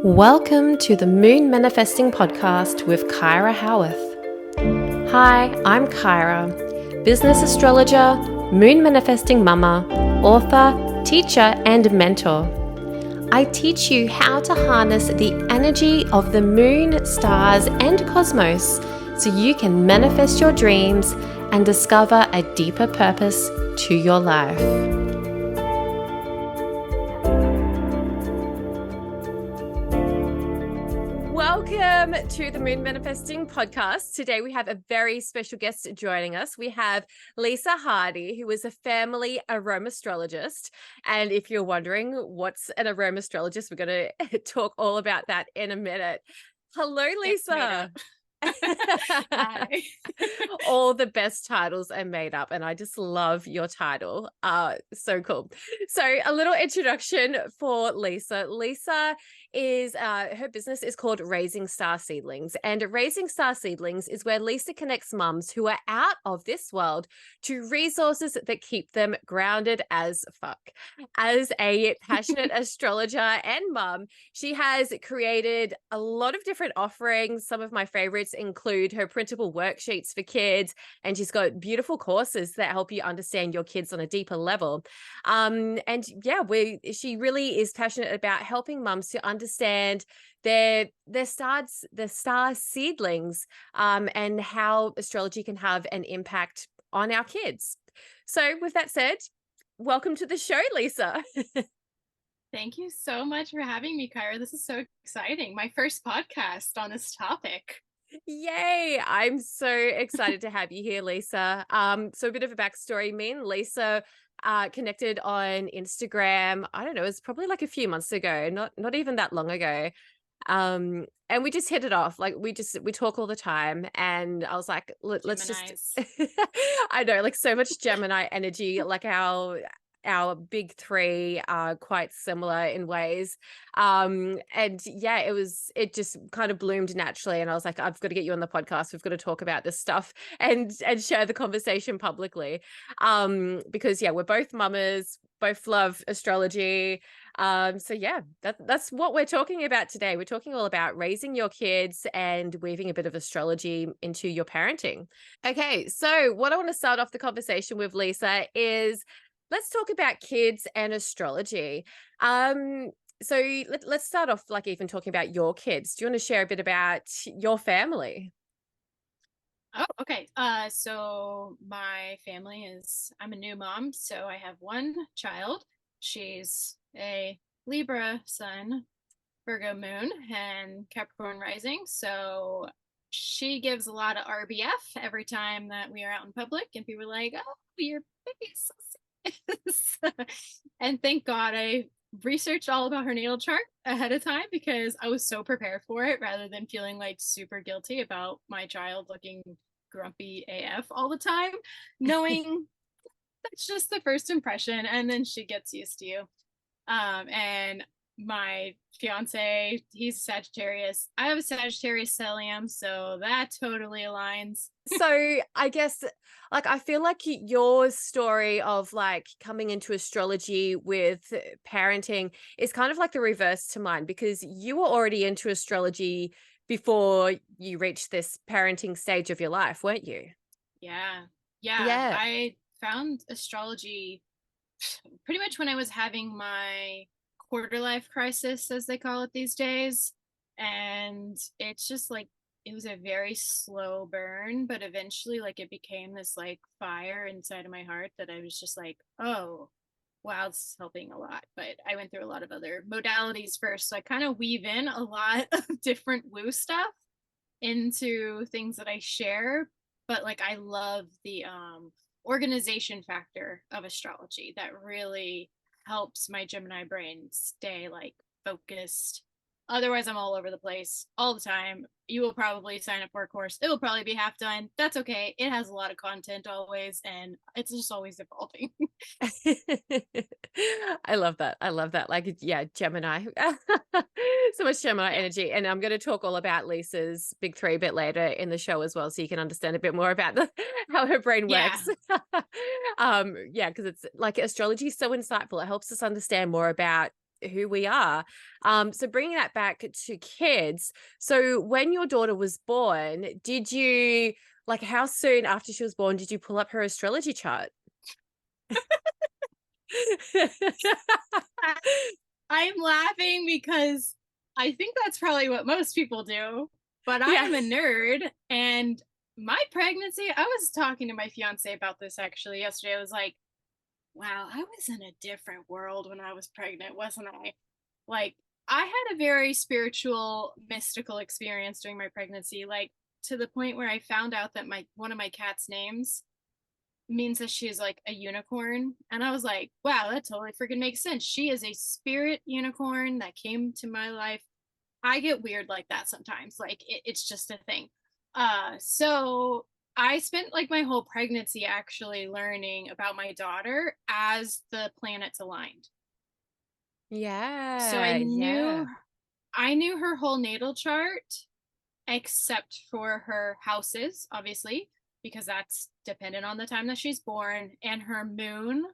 Welcome to the Moon Manifesting Podcast with Kyra Howearth. Hi, I'm Kyra, business astrologer, moon manifesting mama, author, teacher, and mentor. I teach you how to harness the energy of the moon, stars, and cosmos so you can manifest your dreams and discover a deeper purpose to your life. Welcome to the Moon Manifesting Podcast. Today we have a very special guest joining us. We have Lisa Hardee, who is a family aromastrologist. And if you're wondering what's an aromastrologist, we're going to talk all about that in a minute. Hello, Lisa. Hi. All the best titles are made up, and I just love your title. So cool. So a little introduction for Lisa. Lisa is her business is called Raising Star Seedlings, and Raising Star Seedlings is where Lisa connects mums who are out of this world to resources that keep them grounded as fuck. As a passionate astrologer and mum, she has created a lot of different offerings. Some of my favorites include her printable worksheets for kids, and she's got beautiful courses that help you understand your kids on a deeper level. And yeah, she really is passionate about helping mums to understand their star seedlings, and how astrology can have an impact on our kids. So with that said, welcome to the show, Lisa. Thank you so much for having me, Kyra. This is so exciting. My first podcast on this topic. Yay! I'm so excited to have you here, Lisa. So a bit of a backstory. Me and Lisa connected on Instagram. I don't know, it was probably like a few months ago, not even that long ago. And we just hit it off. Like we talk all the time, and I was like, let's just I know, like so much Gemini energy, like our big three are quite similar in ways. And yeah, it just kind of bloomed naturally. And I was like, I've got to get you on the podcast. We've got to talk about this stuff and share the conversation publicly. Because yeah, we're both mamas, both love astrology. So yeah, that's what we're talking about today. We're talking all about raising your kids and weaving a bit of astrology into your parenting. Okay, so what I want to start off the conversation with, Lisa, is let's talk about kids and astrology. So let's start off like even talking about your kids. Do you want to share a bit about your family? Oh, okay. So my family I'm a new mom, so I have one child. She's a Libra sun, Virgo moon, and Capricorn rising. So she gives a lot of RBF every time that we are out in public, and people are like, "Oh, your face." And thank God I researched all about her natal chart ahead of time because I was so prepared for it rather than feeling like super guilty about my child looking grumpy AF all the time, knowing that's just the first impression and then she gets used to you. And my fiance, he's Sagittarius. I have a Sagittarius stellium, so that totally aligns. So I guess like I feel like your story of like coming into astrology with parenting is kind of like the reverse to mine, because you were already into astrology before you reached this parenting stage of your life, weren't you? Yeah. Yeah. I found astrology pretty much when I was having my quarter life crisis, as they call it these days. And it's just like, it was a very slow burn, but eventually, like, it became this like fire inside of my heart that I was just like, oh, wow, this is helping a lot. But I went through a lot of other modalities first. So I kind of weave in a lot of different woo stuff into things that I share. But like, I love the organization factor of astrology that really helps my Gemini brain stay like focused. Otherwise, I'm all over the place all the time. You will probably sign up for a course. It will probably be half done. That's okay. It has a lot of content always, and it's just always evolving. I love that. I love that. Like, yeah, Gemini. So much Gemini energy. And I'm going to talk all about Lisa's big three a bit later in the show as well, so you can understand a bit more about how her brain Yeah. works. Yeah, because it's like astrology is so insightful. It helps us understand more about who we are. So bringing that back to kids. So when your daughter was born, did you like how soon after she was born did you pull up her astrology chart? I- I'm laughing because I think that's probably what most people do, but I Yeah. am a nerd, and my pregnancy, I was talking to my fiance about this actually yesterday. I was like, wow, I was in a different world when I was pregnant, wasn't I? Like, I had a very spiritual, mystical experience during my pregnancy, like to the point where I found out that my one of my cat's names means that she is like a unicorn. And I was like, wow, that totally freaking makes sense. She is a spirit unicorn that came to my life. I get weird like that sometimes. Like it's just a thing. So I spent like my whole pregnancy actually learning about my daughter as the planets aligned. So Yeah. Yeah. I knew her whole natal chart except for her houses, obviously, because that's dependent on the time that she's born, and her moon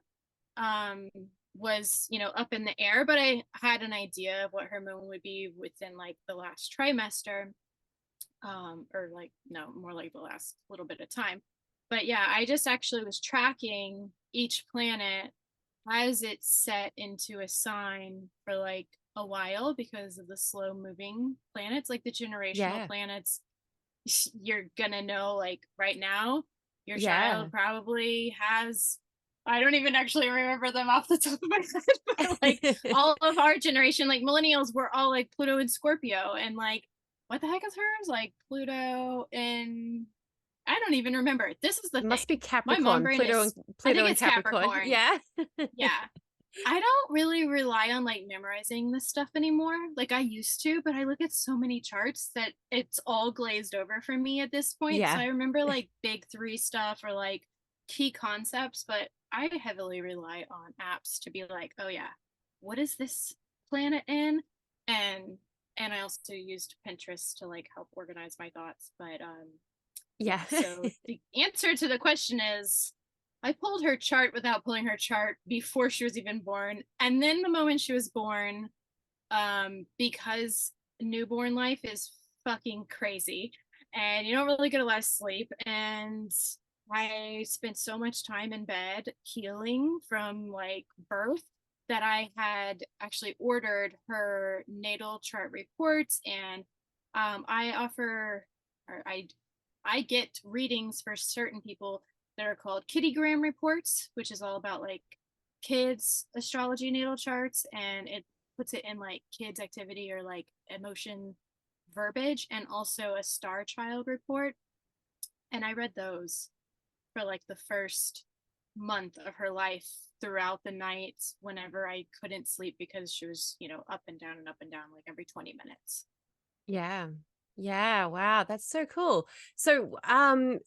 um was, up in the air, but I had an idea of what her moon would be within like the last trimester, or like no, more like the last little bit of time. But yeah, I just actually was tracking each planet as it's set into a sign for like a while because of the slow moving planets, like the generational Yeah. planets. You're gonna know like right now your Yeah. child probably has, I don't even actually remember them off the top of my head, but like all of our generation, like millennials, were all like Pluto and Scorpio, and like what the heck is hers? Like Pluto and I don't even remember. This is the Must thing. be My mom Capricorn, brain is, I Pluto think and it's Capricorn. Capricorn. Yeah. Yeah. I don't really rely on like memorizing this stuff anymore. Like I used to, but I look at so many charts that it's all glazed over for me at this point. So Yeah. I remember like big three stuff or like key concepts, but I heavily rely on apps to be like, oh yeah, what is this planet in? And I also used Pinterest to like help organize my thoughts. But Yeah. yeah, so the answer to the question is I pulled her chart without pulling her chart before she was even born. And then the moment she was born, because newborn life is fucking crazy and you don't really get a lot of sleep. And I spent so much time in bed healing from like birth that I had actually ordered her natal chart reports. And I offer, or I get readings for certain people that are called kittygram reports, which is all about like kids astrology natal charts, and it puts it in like kids activity or like emotion verbiage, and also a star child report. And I read those for like the first month of her life throughout the night whenever I couldn't sleep because she was, up and down like every 20 minutes. Yeah. Yeah, wow, that's so cool. So,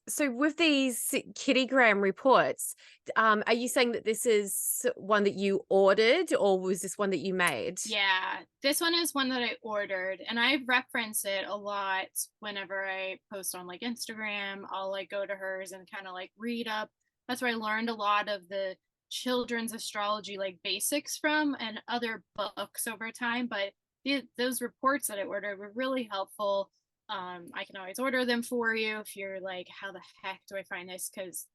so with these kittygram reports, are you saying that this is one that you ordered, or was this one that you made? Yeah, this one is one that I ordered, and I reference it a lot whenever I post on like Instagram. I'll like go to hers and kind of like read up. That's where I learned a lot of the children's astrology like basics from, and other books over time. But those reports that I ordered were really helpful. I can always order them for you if you're like, how the heck do I find this? Because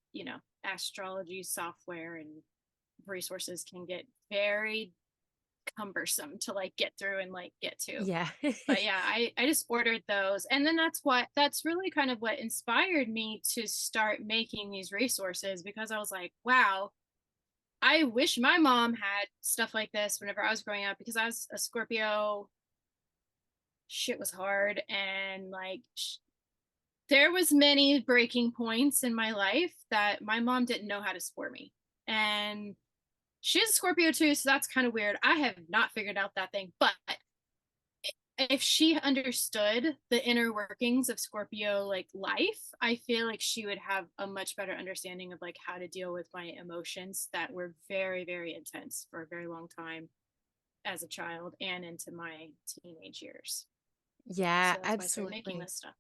astrology software and resources can get very cumbersome to like get through and like get to. Yeah. But yeah, I just ordered those, and then that's really kind of what inspired me to start making these resources, because I was like, wow, I wish my mom had stuff like this whenever I was growing up, because I was a Scorpio. Shit was hard, and like there was many breaking points in my life that my mom didn't know how to support me. And she's a Scorpio too, so that's kind of weird. I have not figured out that thing, but if she understood the inner workings of Scorpio like life, I feel like she would have a much better understanding of like how to deal with my emotions that were very, very intense for a very long time as a child and into my teenage years. Yeah, So that's why I started making absolutely. this stuff.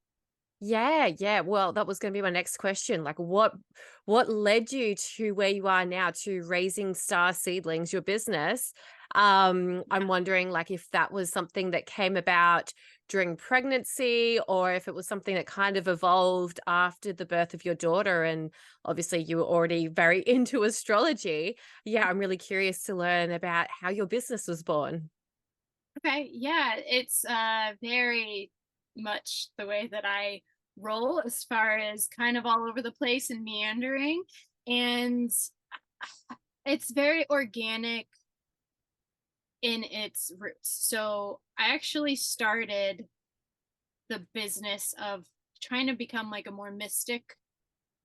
Yeah, yeah. Well, that was going to be my next question. Like what led you to where you are now to raising star seedlings, your business? I'm wondering like if that was something that came about during pregnancy or if it was something that kind of evolved after the birth of your daughter and obviously you were already very into astrology. Yeah, I'm really curious to learn about how your business was born. Okay, yeah, it's very much the way that I roll as far as kind of all over the place and meandering. And it's very organic in its roots. So I actually started the business of trying to become like a more mystic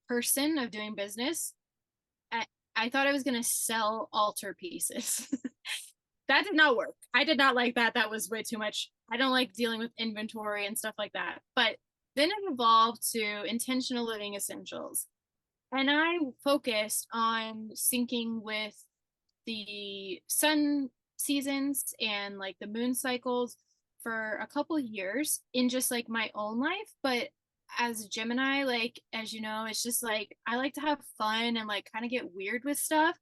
person of doing business. I, I thought I was going to sell altar pieces. That did not work. I did not like that. That was way too much. I don't like dealing with inventory and stuff like that. But then it evolved to intentional living essentials. And I focused on syncing with the sun seasons and like the moon cycles for a couple years in just like my own life. But as a Gemini, like, as you know, it's just like I like to have fun and like kind of get weird with stuff.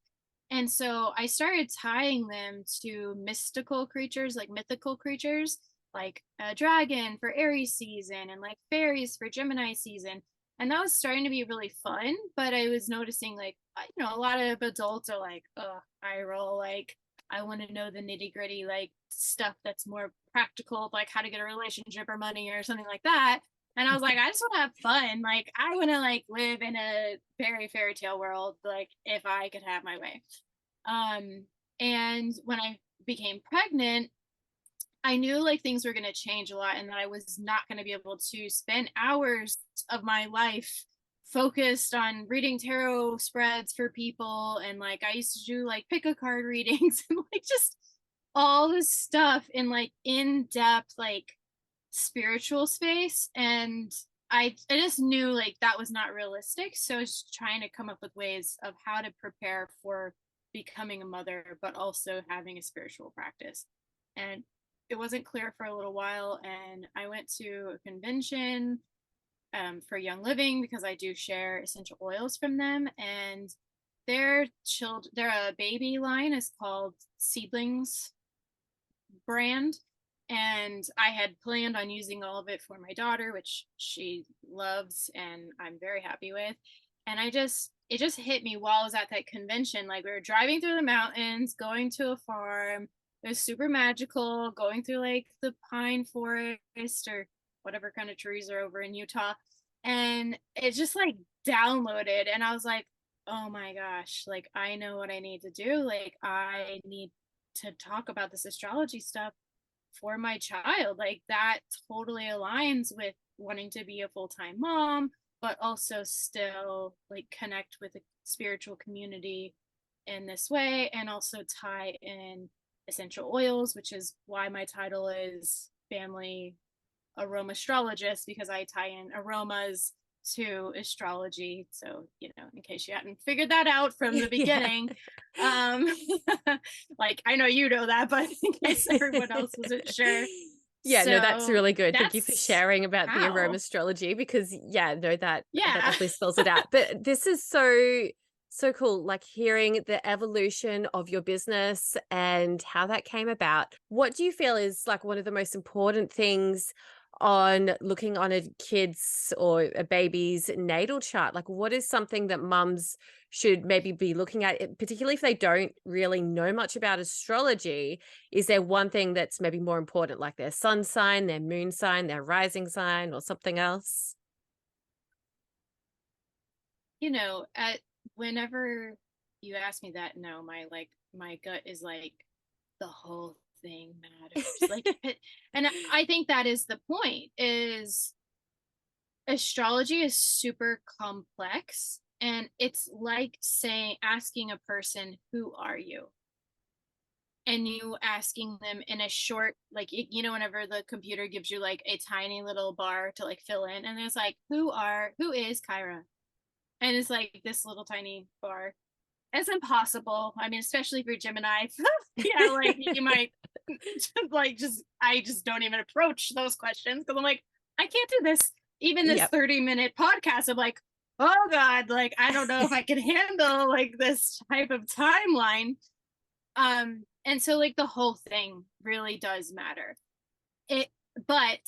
And so I started tying them to mystical creatures, like mythical creatures, like a dragon for Aries season and like fairies for Gemini season. And that was starting to be really fun. But I was noticing, like, a lot of adults are like, oh, I roll. Like, I want to know the nitty gritty, like stuff that's more practical, like how to get a relationship or money or something like that. And I was like, I just want to have fun. Like, I want to like live in a fairy tale world, like if I could have my way. Um, and when I became pregnant, I knew like things were going to change a lot and that I was not going to be able to spend hours of my life focused on reading tarot spreads for people. And like, I used to do like pick a card readings and like just all this stuff in like in depth, like spiritual space. And I just knew like that was not realistic. So I was trying to come up with ways of how to prepare for becoming a mother, but also having a spiritual practice. And it wasn't clear for a little while. And I went to a convention for Young Living because I do share essential oils from them. And their baby line is called Seedlings brand. And I had planned on using all of it for my daughter, which she loves and I'm very happy with. And it just hit me while I was at that convention. Like we were driving through the mountains, going to a farm. It was super magical, going through like the pine forest or whatever kind of trees are over in Utah. And it just like downloaded. And I was like, oh my gosh, like I know what I need to do. Like I need to talk about this astrology stuff for my child. Like that totally aligns with wanting to be a full-time mom, but also still like connect with a spiritual community in this way and also tie in essential oils, which is why my title is family aroma astrologist, because I tie in aromas to astrology. So, in case you hadn't figured that out from the Yeah. beginning, um, like I know you know that, but in case everyone else wasn't sure. Yeah, no, that's So really good. Thank you for that's sharing about the aroma how. astrology because yeah, no, that Yeah. definitely spells it out. But this is so cool, like hearing the evolution of your business and how that came about. What do you feel is like one of the most important things on looking on a kid's or a baby's natal chart? Like what is something that mums should maybe be looking at, particularly if they don't really know much about astrology? Is there one thing that's maybe more important, like their sun sign, their moon sign, their rising sign, or something else? At whenever you ask me that, no, my gut is like the whole thing matters. Like, and I think that is the point. Is astrology is super complex, and it's like saying asking a person, "Who are you?" and you asking them in a short, like, whenever the computer gives you like a tiny little bar to like fill in, and it's like, who is Kyra? And it's like this little tiny bar. It's impossible. I mean, especially if you're Gemini. Yeah, like you might like I just don't even approach those questions because I'm like, I can't do this. even this Yep. 30-minute podcast, I'm like, oh God, like, I don't know if I can handle like this type of timeline. And so like the whole thing really does matter. It, but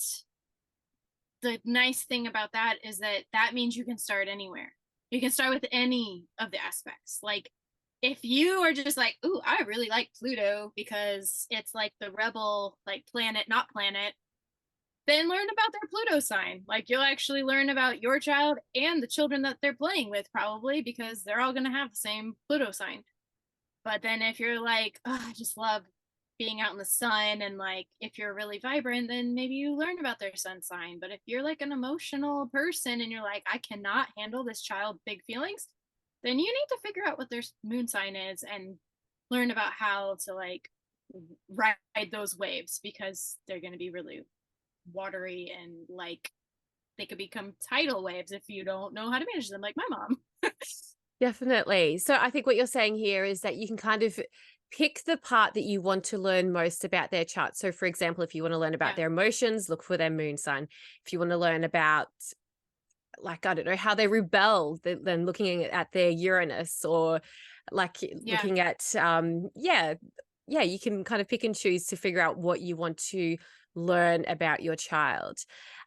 the nice thing about that is that that means you can start anywhere. You can start with any of the aspects. Like if you are just like, ooh, I really like Pluto because it's like the rebel, like planet, not planet, then learn about their Pluto sign. Like you'll actually learn about your child and the children that they're playing with, probably because they're all going to have the same Pluto sign. But then if you're like, oh, I just love being out in the sun, and like if you're really vibrant, then maybe you learn about their sun sign. But if you're like an emotional person and you're like, I cannot handle this child big feelings, then you need to figure out what their moon sign is and learn about how to like ride those waves, because they're going to be really watery and like they could become tidal waves if you don't know how to manage them, like my mom. Definitely. So I think what you're saying here is that you can kind of pick the part that you want to learn most about their chart. So for example, if you want to learn about Yeah. their emotions, look for their moon sign. If you want to learn about, like, I don't know, how they rebel, then looking at their Uranus, or like Yeah. looking at yeah, you can kind of pick and choose to figure out what you want to learn about your child.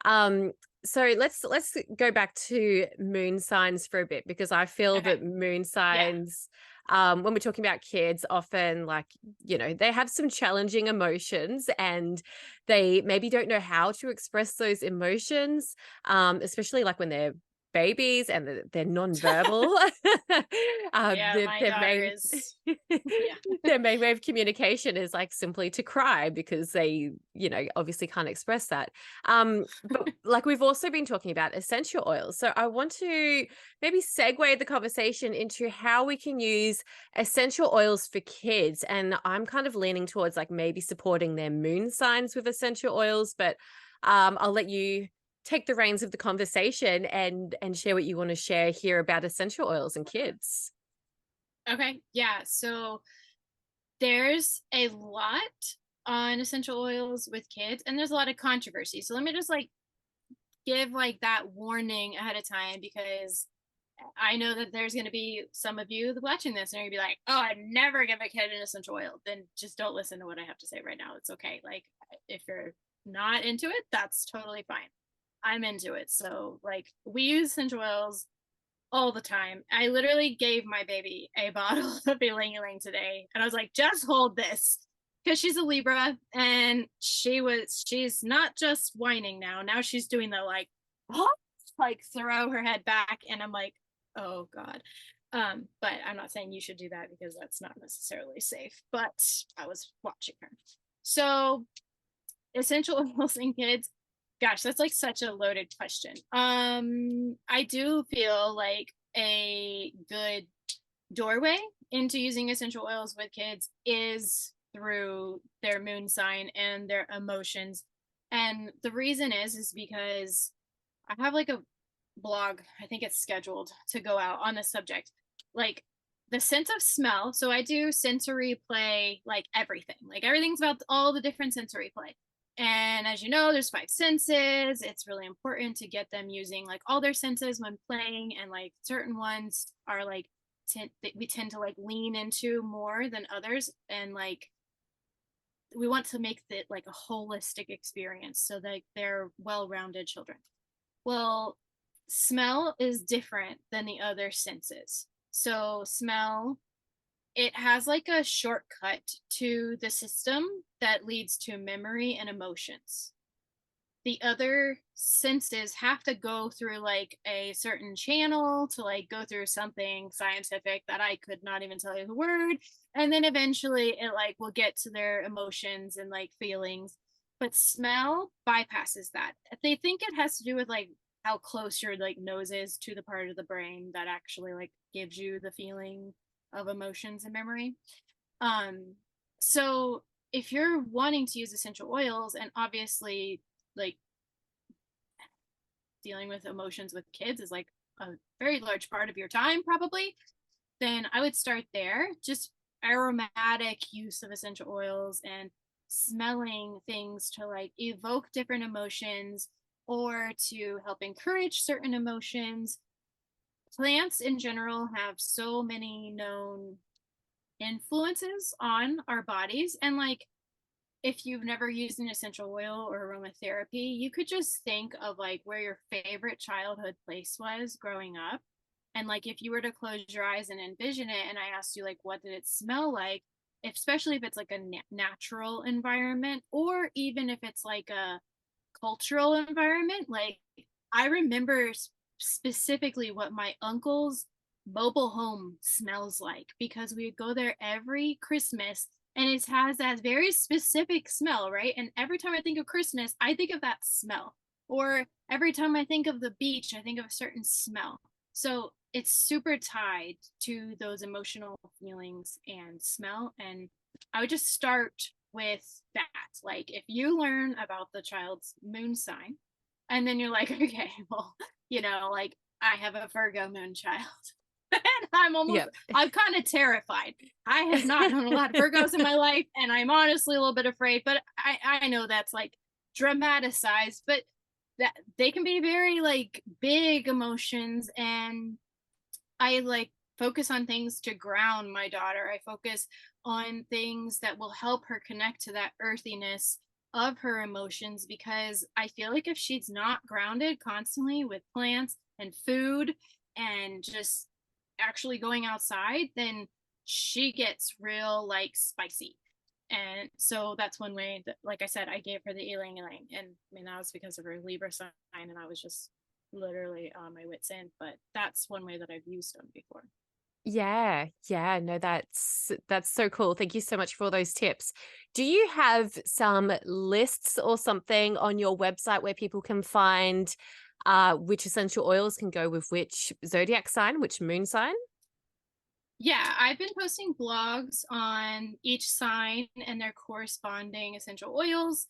um so let's go back to moon signs for a bit, because I feel Okay. that moon Yeah. signs, when we're talking about kids, often, like, they have some challenging emotions, and they maybe don't know how to express those emotions, especially like when they're babies and they're nonverbal. Yeah, my Their daughter main is yeah. their main way of communication is like simply to cry, because they, obviously can't express that. But like we've also been talking about essential oils. So I want to maybe segue the conversation into how we can use essential oils for kids. And I'm kind of leaning towards like maybe supporting their moon signs with essential oils, but I'll let you take the reins of the conversation and share what you want to share here about essential oils and kids. Okay. Yeah. So there's a lot on essential oils with kids, and there's a lot of controversy. So let me just like give like that warning ahead of time, because I know that there's going to be some of you watching this and you're going to be like, oh, I'd never give a kid an essential oil. Then just don't listen to what I have to say right now. It's okay. Like, if you're not into it, that's totally fine. I'm into it. So, like, we use essential oils all the time. I literally gave my baby a bottle of ylang ylang today, and I was like, just hold this, because she's a Libra, and she's not just whining now. Now she's doing the like, oh, like throw her head back, and I'm like, oh God. But I'm not saying you should do that, because that's not necessarily safe. But I was watching her. So essential oils in kids, gosh, that's like such a loaded question. I do feel like a good doorway into using essential oils with kids is through their moon sign and their emotions. And the reason is because I have like a blog, I think it's scheduled to go out on this subject. Like the sense of smell. So I do sensory play, like everything. Like everything's about all the different sensory play. And as you know, there's 5 senses. It's really important to get them using like all their senses when playing, and like certain ones are like we tend to like lean into more than others, and like we want to make it like a holistic experience so that they're well-rounded children. Well, smell is different than the other senses. So smell, it has like a shortcut to the system that leads to memory and emotions. The other senses have to go through like a certain channel to like go through something scientific that I could not even tell you the word, and then eventually it like will get to their emotions and like feelings. But smell bypasses that. They think it has to do with like how close your like nose is to the part of the brain that actually like gives you the feeling of emotions and memory. um so if you're wanting to use essential oils, and obviously like dealing with emotions with kids is like a very large part of your time probably, then I would start there. Just aromatic use of essential oils and smelling things to like evoke different emotions, or to help encourage certain emotions. Plants in general have so many known influences on our bodies. And like, if you've never used an essential oil or aromatherapy, you could just think of like where your favorite childhood place was growing up. And like, if you were to close your eyes and envision it, and I asked you, like, what did it smell like? Especially if it's like a natural environment, or even if it's like a cultural environment. Like, I remember specifically what my uncle's mobile home smells like, because we would go there every Christmas, and it has that very specific smell, right? And every time I think of Christmas, I think of that smell. Or every time I think of the beach, I think of a certain smell. So it's super tied to those emotional feelings and smell. And I would just start with that. Like, if you learn about the child's moon sign, and then you're like, okay, well, like, I have a Virgo moon child. And Yep. I'm kind of terrified. I have not known a lot of Virgos in my life, and I'm honestly a little bit afraid, but I know that's like dramatized, but that they can be very like big emotions. And I like focus on things to ground my daughter. I focus on things that will help her connect to that earthiness of her emotions, because I feel like if she's not grounded constantly with plants and food and just actually going outside, then she gets real like spicy. And so that's one way that, like I said, I gave her the ylang ylang. And I mean, that was because of her Libra sign, and I was just literally on my wits end. But that's one way that I've used them before. Yeah, yeah, no, that's so cool. Thank you so much for all those tips. Do you have some lists or something on your website where people can find which essential oils can go with which zodiac sign, which moon sign? Yeah, I've been posting blogs on each sign and their corresponding essential oils.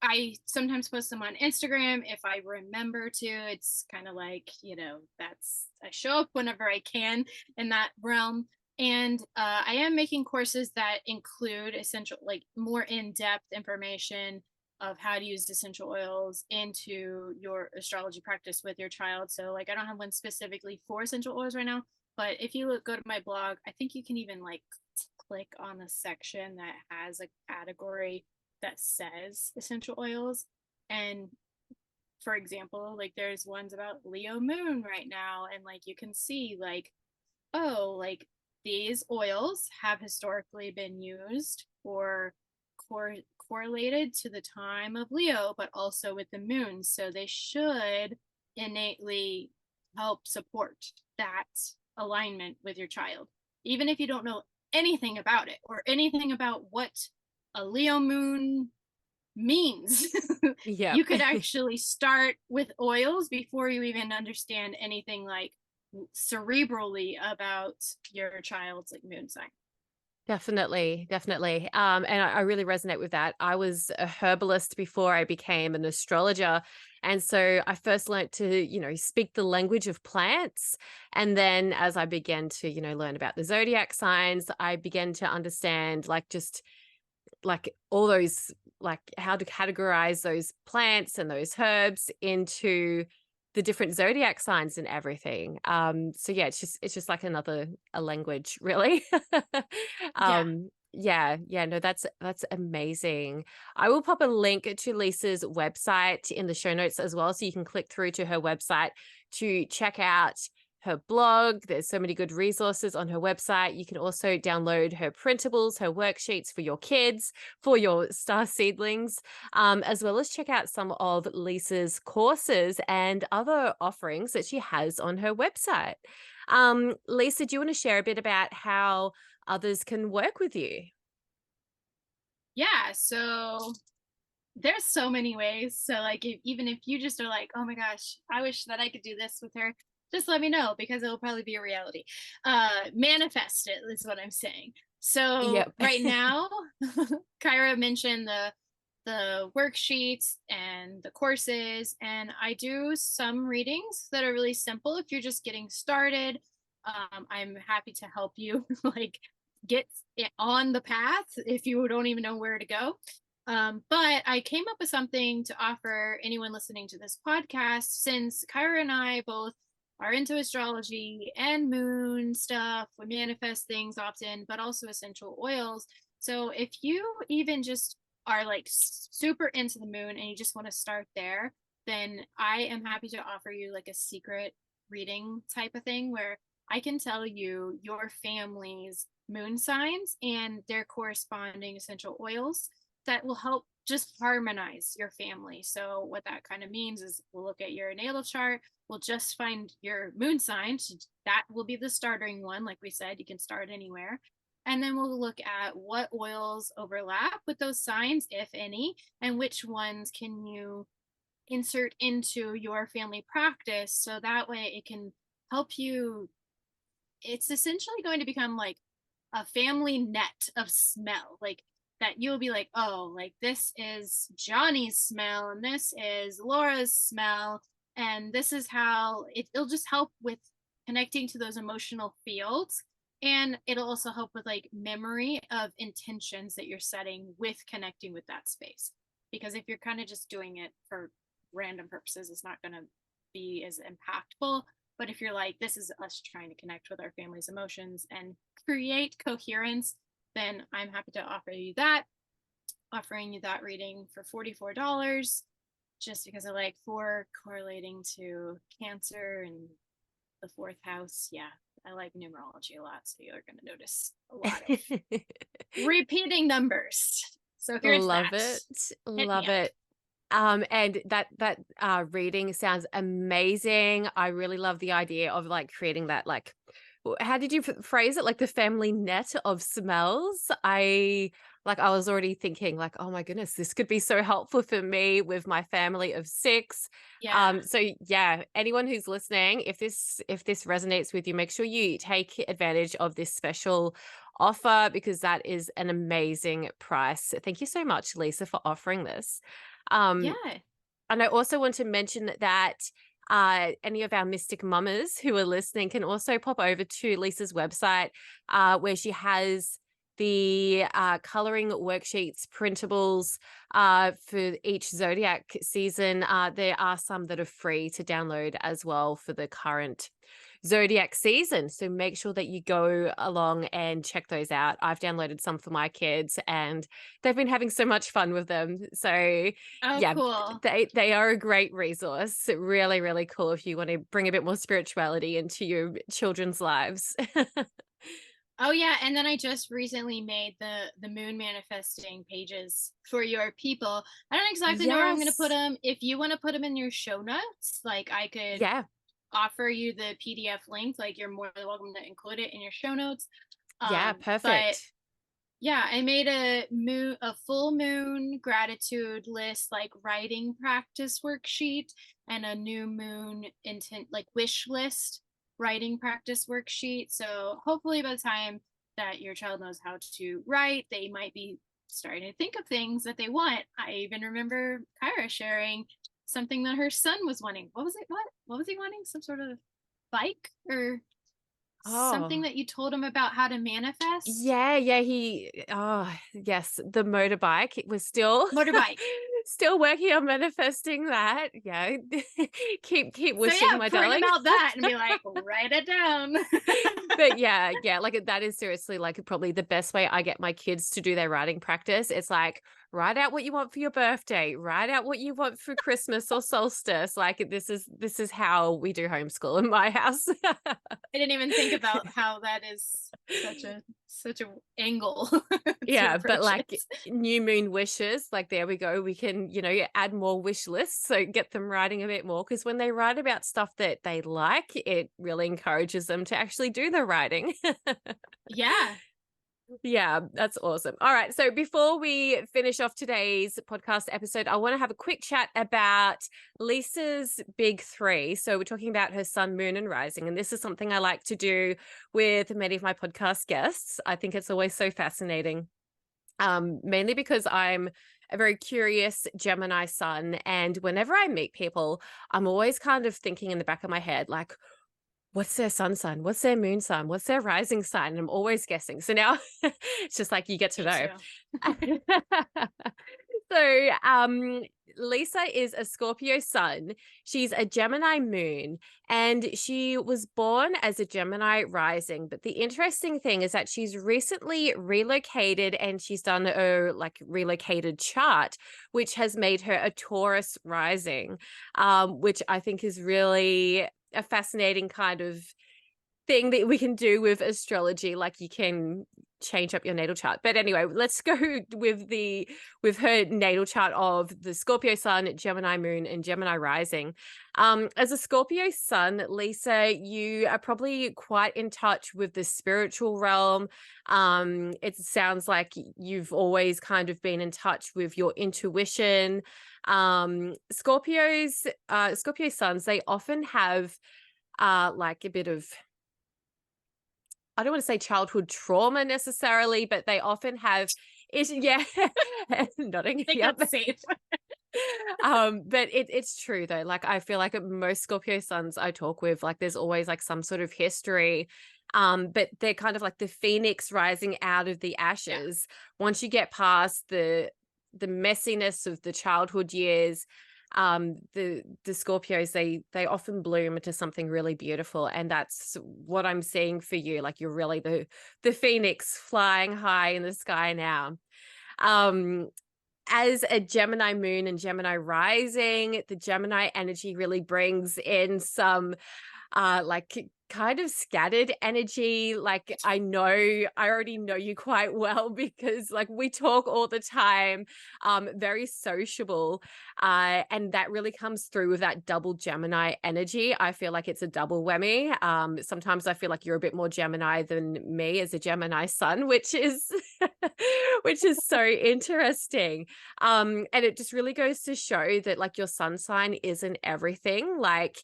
I sometimes post them on Instagram if I remember to. It's kind of like, I show up whenever I can in that realm. And I am making courses that include essential, like more in depth information of how to use essential oils into your astrology practice with your child. So, like, I don't have one specifically for essential oils right now, but if you go to my blog, I think you can even like click on the section that has a category that says essential oils. And for example, like there's ones about Leo moon right now, and like you can see like, oh, like these oils have historically been used or correlated to the time of Leo, but also with the moon. So they should innately help support that alignment with your child, even if you don't know anything about it or anything about what a Leo moon means. Yep. You could actually start with oils before you even understand anything like cerebrally about your child's like moon sign. Definitely, definitely. And I really resonate with that. I was a herbalist before I became an astrologer. And so I first learned to, speak the language of plants. And then as I began to, learn about the zodiac signs, I began to understand just like all those, like how to categorize those plants and those herbs into the different zodiac signs and everything. So yeah, it's just like a language, really. Yeah. Yeah, no, that's amazing. I will pop a link to Lisa's website in the show notes as well, so you can click through to her website to check out her blog. There's so many good resources on her website. You can also download her printables, her worksheets for your kids, for your star seedlings, as well as check out some of Lisa's courses and other offerings that she has on her website. Lisa, do you want to share a bit about how others can work with you? Yeah. So there's so many ways. So like, even if you just are like, oh my gosh, I wish that I could do this with her, just let me know, because it will probably be a reality. Manifest it is what I'm saying. So Yep. right now, Kyra mentioned the worksheets and the courses, and I do some readings that are really simple if you're just getting started. I'm happy to help you like get on the path if you don't even know where to go. But I came up with something to offer anyone listening to this podcast, since Kyra and I both are into astrology and moon stuff. We manifest things often, but also essential oils. So if you even just are like super into the moon and you just want to start there, then I am happy to offer you like a secret reading type of thing where I can tell you your family's moon signs and their corresponding essential oils that will help just harmonize your family. So what that kind of means is we'll look at your natal chart, we'll just find your moon sign. That will be the starting one. Like we said, you can start anywhere. And then we'll look at what oils overlap with those signs, if any, and which ones can you insert into your family practice. So that way it can help you. It's essentially going to become like a family net of smell. Like that you'll be like, oh, like this is Johnny's smell and this is Laura's smell. And this is how it'll just help with connecting to those emotional fields. And it'll also help with like memory of intentions that you're setting with connecting with that space. Because if you're kind of just doing it for random purposes, it's not going to be as impactful. But if you're like, this is us trying to connect with our family's emotions and create coherence, then I'm happy to offer you that, offering you that reading for $44, just because I like 4 correlating to Cancer and the 4th house. Yeah, I like numerology a lot, so you're going to notice a lot of repeating numbers. So if you're into Love that, it. hit me Love up. it. And that reading sounds amazing. I really love the idea of like creating that, like, how did you phrase it? Like the family net of smells. I was already thinking like, oh my goodness, this could be so helpful for me with my family of 6. Yeah. So yeah, anyone who's listening, if this resonates with you, make sure you take advantage of this special offer, because that is an amazing price. Thank you so much, Lisa, for offering this. Um, Yeah. and I also want to mention that any of our mystic mamas who are listening can also pop over to Lisa's website, where she has the coloring worksheets, printables for each zodiac season. There are some that are free to download as well for the current zodiac season. So make sure that you go along and check those out. I've downloaded some for my kids and they've been having so much fun with them. So Oh, yeah, cool. they are a great resource. Really, really cool if you want to bring a bit more spirituality into your children's lives. Oh yeah, and then I just recently made the moon manifesting pages for your people. I don't exactly know where I'm going to put Yes. them. If you want to put them in your show notes, like I could Yeah. offer you the PDF link, like you're more than welcome to include it in your show notes. Yeah. But Perfect. yeah, I made a full moon gratitude list, like writing practice worksheet, and a new moon intent like wish list writing practice worksheet. So hopefully by the time that your child knows how to write, they might be starting to think of things that they want. I even remember Kyra sharing something that her son was wanting. What was it? What was he wanting? Some sort of bike or something Oh, that you told him about how to manifest? yeah, yeah, yes, the motorbike. It was still Motorbike. still working on manifesting that. Yeah. Keep So wishing, yeah, my print darling. him out that and be like, write it down. But yeah, like that is seriously like probably the best way I get my kids to do their writing practice. It's like, write out what you want for your birthday, write out what you want for Christmas or solstice. Like this is how we do homeschool in my house. I didn't even think about how that is such a angle to Yeah, but approach like it. new moon wishes, like there we go. We can, add more wish lists. So get them writing a bit more, because when they write about stuff that they like, it really encourages them to actually do the writing. Yeah. Yeah, that's awesome. All right. So before we finish off today's podcast episode, I want to have a quick chat about Lisa's big 3. So we're talking about her sun, moon, and rising. And this is something I like to do with many of my podcast guests. I think it's always so fascinating, mainly because I'm a very curious Gemini sun. And whenever I meet people, I'm always kind of thinking in the back of my head, like, what's their sun sign? What's their moon sign? What's their rising sign? And I'm always guessing. So now it's just like you get to Me know. too. So, Lisa is a Scorpio sun. She's a Gemini moon, and she was born as a Gemini rising. But the interesting thing is that she's recently relocated and she's done a relocated chart, which has made her a Taurus rising, which I think is really a fascinating kind of thing that we can do with astrology. Like you can change up your natal chart. But anyway, let's go with her natal chart of the Scorpio sun, Gemini moon, and Gemini rising. As a Scorpio sun, Lisa, you are probably quite in touch with the spiritual realm. It sounds like you've always kind of been in touch with your intuition. Scorpio suns, they often have like a bit of, I don't want to say childhood trauma necessarily, but they often have it. Yeah. Nodding. I think Yep. that's safe. But it's true though. Like I feel like most Scorpio suns I talk with, like there's always like some sort of history. But they're kind of like the phoenix rising out of the ashes. Yeah. Once you get past the messiness of the childhood years, the Scorpios, they often bloom into something really beautiful, and that's what I'm seeing for you. Like you're really the phoenix flying high in the sky now. As a Gemini moon and Gemini rising, the Gemini energy really brings in some like kind of scattered energy. Like I already know you quite well because like we talk all the time, very sociable, and that really comes through with that double Gemini energy. I feel like it's a double whammy. Sometimes I feel like you're a bit more Gemini than me as a Gemini sun, which is which is so interesting. And it just really goes to show that like your sun sign isn't everything. Like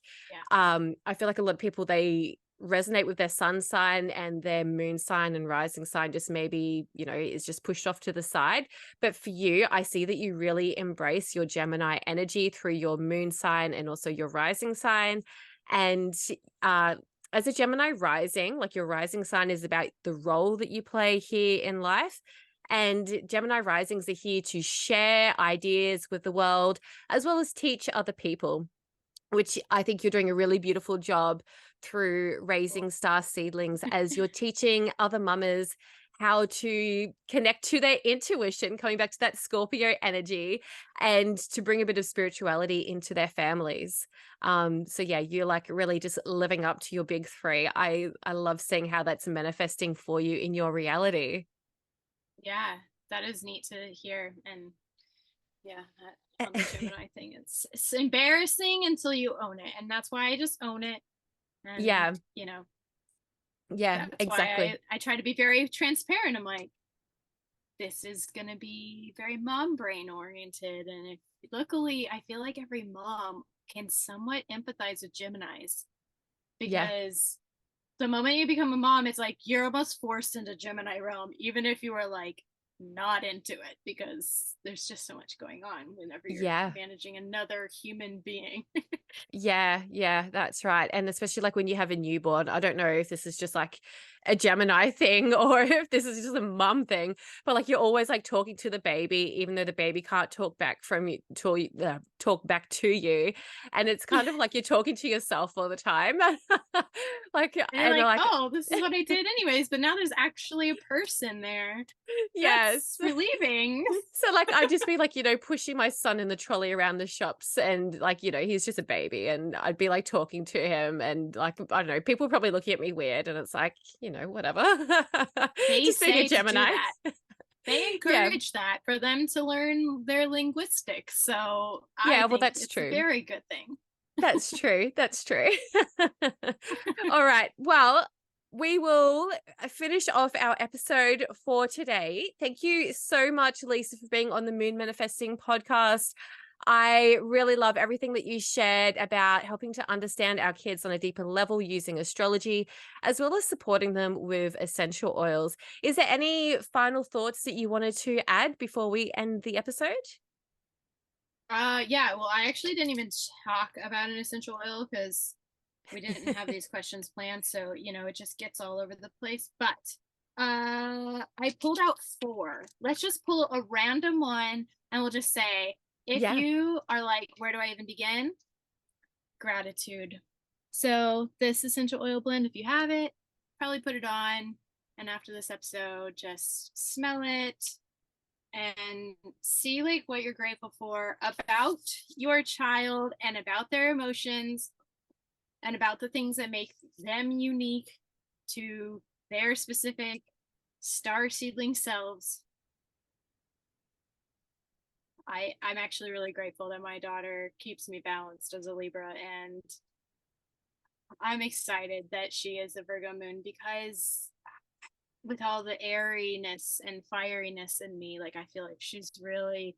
I feel like a lot of people, they resonate with their sun sign, and their moon sign and rising sign just maybe, is just pushed off to the side. But for you, I see that you really embrace your Gemini energy through your moon sign and also your rising sign. And as a Gemini rising, like your rising sign is about the role that you play here in life. And Gemini risings are here to share ideas with the world as well as teach other people, which I think you're doing a really beautiful job through raising star seedlings, as you're teaching other mamas how to connect to their intuition, coming back to that Scorpio energy, and to bring a bit of spirituality into their families. So yeah, you're like really just living up to your big three. I love seeing how that's manifesting for you in your reality. Yeah, that is neat to hear. And yeah, that on the Gemini thing, it's embarrassing until you own it, and that's why I just own it. And Yeah, that's exactly. why I try to be very transparent. I'm like, this is gonna be very mom brain oriented, and luckily I feel like every mom can somewhat empathize with Geminis, Yeah. because the moment you become a mom, it's like you're almost forced into Gemini realm, even if you were like not into it, because there's just so much going on whenever you're Yeah. managing another human being. Yeah, that's right. And especially like when you have a newborn, I don't know if this is just like a Gemini thing or if this is just a mum thing, but like you're always like talking to the baby, even though the baby can't talk back from you, talk back to you. And it's kind of like you're talking to yourself all the time. Like, And you're like, oh, this is what I did anyways, but now there's actually a person there. yes. That's relieving. So like I'd just be like, pushing my son in the trolley around the shops, and like, he's just a baby, and I'd be like talking to him, and like, I don't know, people probably looking at me weird, and it's like, whatever. They Just being a say to do Gemini. that. They Yeah. encourage that for them to learn their linguistics. So I Yeah, well, think that's it's a true. very good thing. That's true. That's true. All right. Well, we will finish off our episode for today. Thank you so much, Lisa, for being on the Moon Manifesting podcast. I really love everything that you shared about helping to understand our kids on a deeper level using astrology, as well as supporting them with essential oils. Is there any final thoughts that you wanted to add before we end the episode? Yeah, well, I actually didn't even talk about an essential oil because we didn't have these questions planned, so it just gets all over the place. But I pulled out 4. Let's just pull a random one and we'll just say, if you are like, where do I even begin? Gratitude. So this essential oil blend, if you have it, probably put it on. And after this episode, just smell it and see like what you're grateful for about your child and about their emotions and about the things that make them unique to their specific star seedling selves. I'm actually really grateful that my daughter keeps me balanced as a Libra, and I'm excited that she is a Virgo moon, because with all the airiness and fieriness in me, like I feel like she's really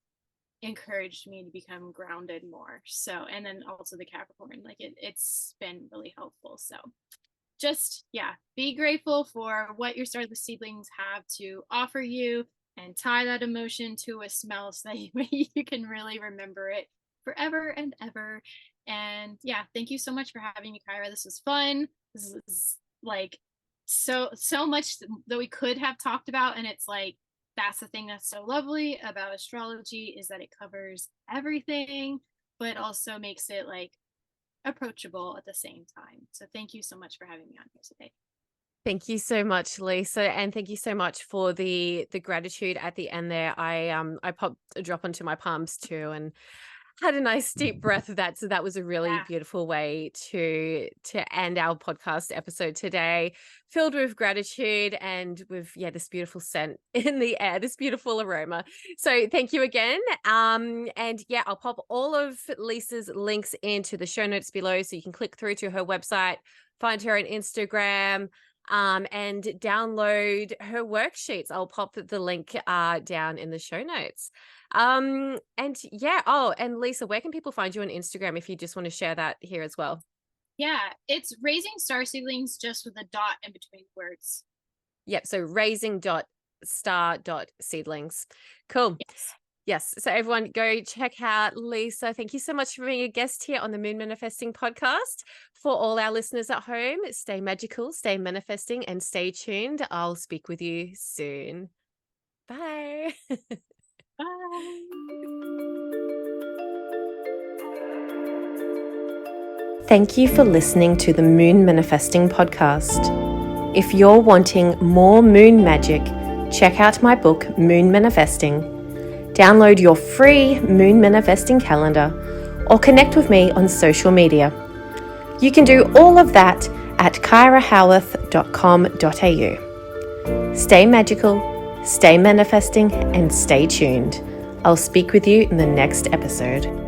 encouraged me to become grounded more. So, and then also the Capricorn, like it's been really helpful. So just, yeah, be grateful for what your starless seedlings have to offer you and tie that emotion to a smell so that you can really remember it forever and ever. And yeah, thank you so much for having me, Kyra. This was fun. This is like so much that we could have talked about, and it's like that's the thing that's so lovely about astrology, is that it covers everything but also makes it like approachable at the same time. So thank you so much for having me on here today. Thank you so much, Lisa, and thank you so much for the gratitude at the end there. I popped a drop onto my palms too, and had a nice deep breath of that. So that was a really beautiful way to end our podcast episode today, filled with gratitude and with this beautiful scent in the air, this beautiful aroma. So thank you again. And I'll pop all of Lisa's links into the show notes below, so you can click through to her website, find her on Instagram, and download her worksheets. I'll pop the link down in the show notes. And Lisa, where can people find you on Instagram if you just want to share that here as well? Yeah, it's Raising Star Seedlings, just with a dot in between words. Yep, so raising.star.seedlings. Cool. Yes. So everyone, go check out Lisa. Thank you so much for being a guest here on the Moon Manifesting podcast. For all our listeners at home, stay magical, stay manifesting, and stay tuned. I'll speak with you soon. Bye. Bye. Thank you for listening to the Moon Manifesting podcast. If you're wanting more moon magic, check out my book, Moon Manifesting. Download your free Moon Manifesting calendar or connect with me on social media. You can do all of that at kyrahowearth.com.au. Stay magical, stay manifesting, and stay tuned. I'll speak with you in the next episode.